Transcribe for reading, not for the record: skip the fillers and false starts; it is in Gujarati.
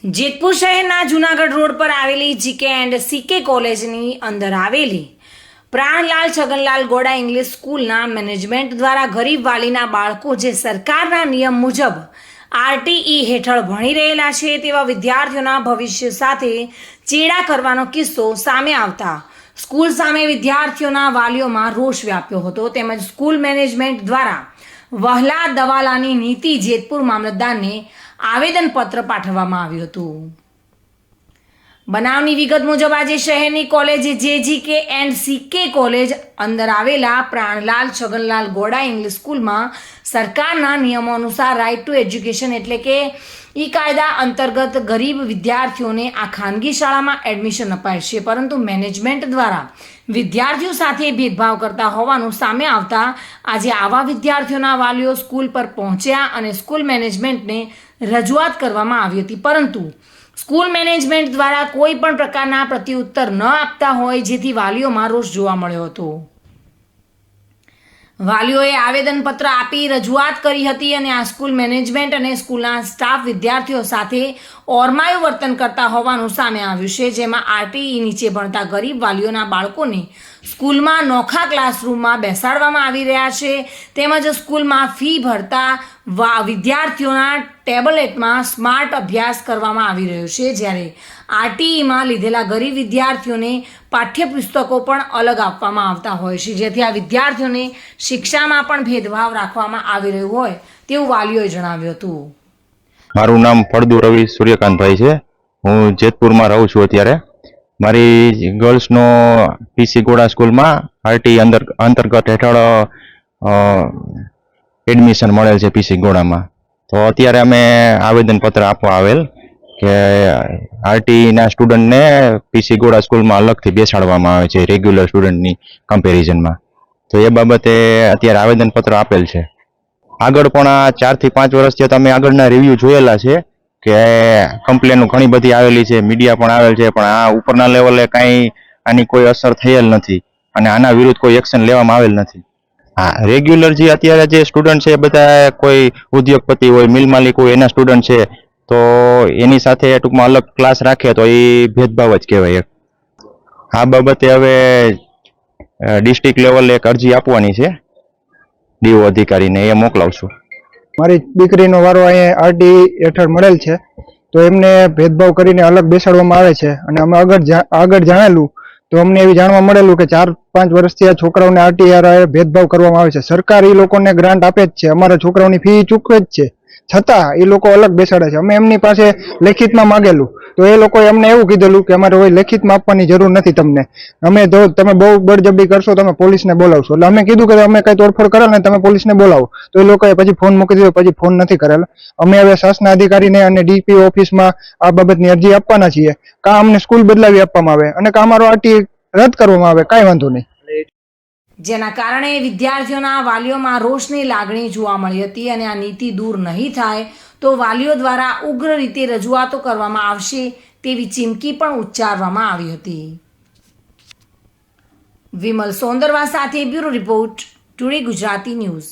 જેતપુર શહેરના જૂનાગઢ રોડ પર આવેલી જીકે એન્ડ સીકે કોલેજની અંદર આવેલી પ્રાણલાલ છગનલાલ ગોડા ઇંગ્લિશ સ્કૂલના મેનેજમેન્ટ દ્વારા ગરીબ વાલીના બાળકો જે સરકારના નિયમ મુજબ આરટીઈ હેઠળ ભણી રહેલા છે તેવા વિદ્યાર્થીઓના ભવિષ્ય સાથે ચેડા કરવાનો કિસ્સો સામે આવતા સ્કૂલ સામે વિદ્યાર્થીઓના વાલીઓમાં રોષ વ્યાપ્યો હતો. તેમજ સ્કૂલ મેનેજમેન્ટ દ્વારા વહલા દવાલાની નીતિ જેતપુર મામલતદારને આવેદનપત્ર પાઠવવામાં આવ્યું હતું. બનાવની વિગત મુજબ આજે શહેરની કોલેજ જેજીકે એન્ડ સીકે કોલેજ અંદર આવેલા પ્રાણલાલ છગનલાલ ગોડા ઇંગ્લિશ સ્કૂલમાં સરકારના નિયમો અનુસાર રાઇટ ટુ એજ્યુકેશન એટલે કે ઈ કાયદા અંતર્ગત ગરીબ વિદ્યાર્થીઓને આ ખાનગી શાળામાં એડમિશન અપાય છે, પરંતુ મેનેજમેન્ટ દ્વારા વિદ્યાર્થીઓ સાથે ભેદભાવ કરતા હોવાનું સામે આવતા આજે આવા વિદ્યાર્થીઓના વાલીઓ સ્કૂલ પર પહોંચ્યા અને સ્કૂલ મેનેજમેન્ટને રજૂઆત કરવામાં આવી હતી, પરંતુ સ્કૂલ મેનેજમેન્ટ દ્વારા કોઈ પણ પ્રકારના પ્રત્યુત્તર ન આપતા હોય, જેથી વાલીઓમાં રોષ જોવા મળ્યો હતો. વાલીઓએ આવેદનપત્ર આપી રજૂઆત કરી હતી અને આ સ્કૂલ મેનેજમેન્ટ અને સ્કૂલના સ્ટાફ વિદ્યાર્થીઓ સાથે ઓરમાયું વર્તન કરતા હોવાનું સામે આવ્યું છે, જેમાં આરટીઈ નીચે ભણતા ગરીબ વાલીઓના બાળકોને સ્કૂલમાં નોખા ક્લાસરૂમમાં બેસાડવામાં આવી રહ્યા છે, તેમજ સ્કૂલમાં ફી ભરતા વિદ્યાર્થીઓના ટેબ્લેટમાં સ્માર્ટ અભ્યાસ કરવામાં આવી રહ્યો છે, જ્યારે આરટીઈમાં લીધેલા ગરીબ વિદ્યાર્થીઓને પાઠ્યપુસ્તકો પણ અલગ આપવામાં આવતા હોય છે, જેથી આ વિદ્યાર્થીઓને શિક્ષામાં પણ ભેદભાવ રાખવામાં આવી રહ્યો હોય તેવું વાલીઓએ જણાવ્યું હતું. મારું નામ ફળદુ રવિ સૂર્યકાંતભાઈ છે. હું જેતપુરમાં રહું છું. અત્યારે મારી ગર્લ્સનો પીસી ગોડા સ્કૂલમાં આરટી અંતર્ગત હેઠળ એડમિશન મળેલ છે પીસી ગોડામાં. તો અત્યારે અમે આવેદનપત્ર આપવા આવેલ કે આરટીના સ્ટુડન્ટને પીસી ગોડા સ્કૂલમાં અલગથી બેસાડવામાં આવે છે રેગ્યુલર સ્ટુડન્ટની કમ્પેરિઝનમાં. તો એ બાબતે અત્યારે આવેદનપત્ર આપેલ છે. આગળ પણ આ 4 થી 5 વર્ષથી તમે આગળના રિવ્યૂ જોયેલા છે કે કમ્પ્લેનો ઘણી બધી આવેલી છે, મીડિયા પણ આવેલ છે, પણ આ ઉપરના લેવલે કાંઈ આની કોઈ અસર થયેલ નથી અને આના વિરુદ્ધ કોઈ એક્શન લેવામાં આવેલ નથી. હા, રેગ્યુલર જે અત્યારે જે સ્ટુડન્ટ છે બધા કોઈ ઉદ્યોગપતિ હોય, મિલ માલિક હોય એના સ્ટુડન્ટ છે, તો એની સાથે ટૂંકમાં અલગ ક્લાસ રાખે તો એ ભેદભાવ જ કહેવાય. આ બાબતે હવે ડિસ્ટ્રિક્ટ લેવલે એક અરજી આપવાની છે ડીઓ અધિકારીને, એ મોકલાવશું. મારી દીકરીનો વારો અહીંયા આરટી હેઠળ મળેલ છે, તો એમને ભેદભાવ કરીને અલગ બેસાડવામાં આવે છે અને અમે આગળ જાણેલું તો અમને એવી જાણવા મળેલું કે 4-5 વર્ષથી આ છોકરાઓને આરટી ભેદભાવ કરવામાં આવે છે. સરકાર એ લોકોને ગ્રાન્ટ આપે જ છે, અમારા છોકરાઓની ફી ચૂકવે જ છે, છતાં એ લોકો અલગ બેસાડે છે. અમે એમની પાસે લેખિતમાં માગેલું તો એ લોકોએ અમને એવું કીધેલું કે અમારે કોઈ લેખિતમાં આપવાની જરૂર નથી તમને, તમે બહુ બળજબરી કરશો તમે પોલીસને બોલાવશો. એટલે અમે કીધું કે અમે કઈ તોડફોડ કરેલ ને તમે પોલીસને બોલાવો, તો એ લોકોએ પછી ફોન મૂકી દીધો, પછી ફોન નથી કરેલ. અમે હવે શાસના અધિકારીને અને ડીપીઓ ઓફિસમાં આ બાબતની અરજી આપવાના છીએ. કાં અમને સ્કૂલ બદલાવી આપવામાં આવે અને કાં અમારો આરટી રદ કરવામાં આવે, કાંઈ વાંધો નહીં. જેના કારણે વિદ્યાર્થીઓના વાલીઓમાં રોષની લાગણી જોવા મળી હતી અને આ નીતિ દૂર નહીં થાય તો વાલીઓ દ્વારા ઉગ્ર રીતે રજૂઆતો કરવામાં આવશે તેવી ચીમકી પણ ઉચ્ચારવામાં આવી હતી. વિમલ સોંદરવા સાથે bureau report, today Gujarati news.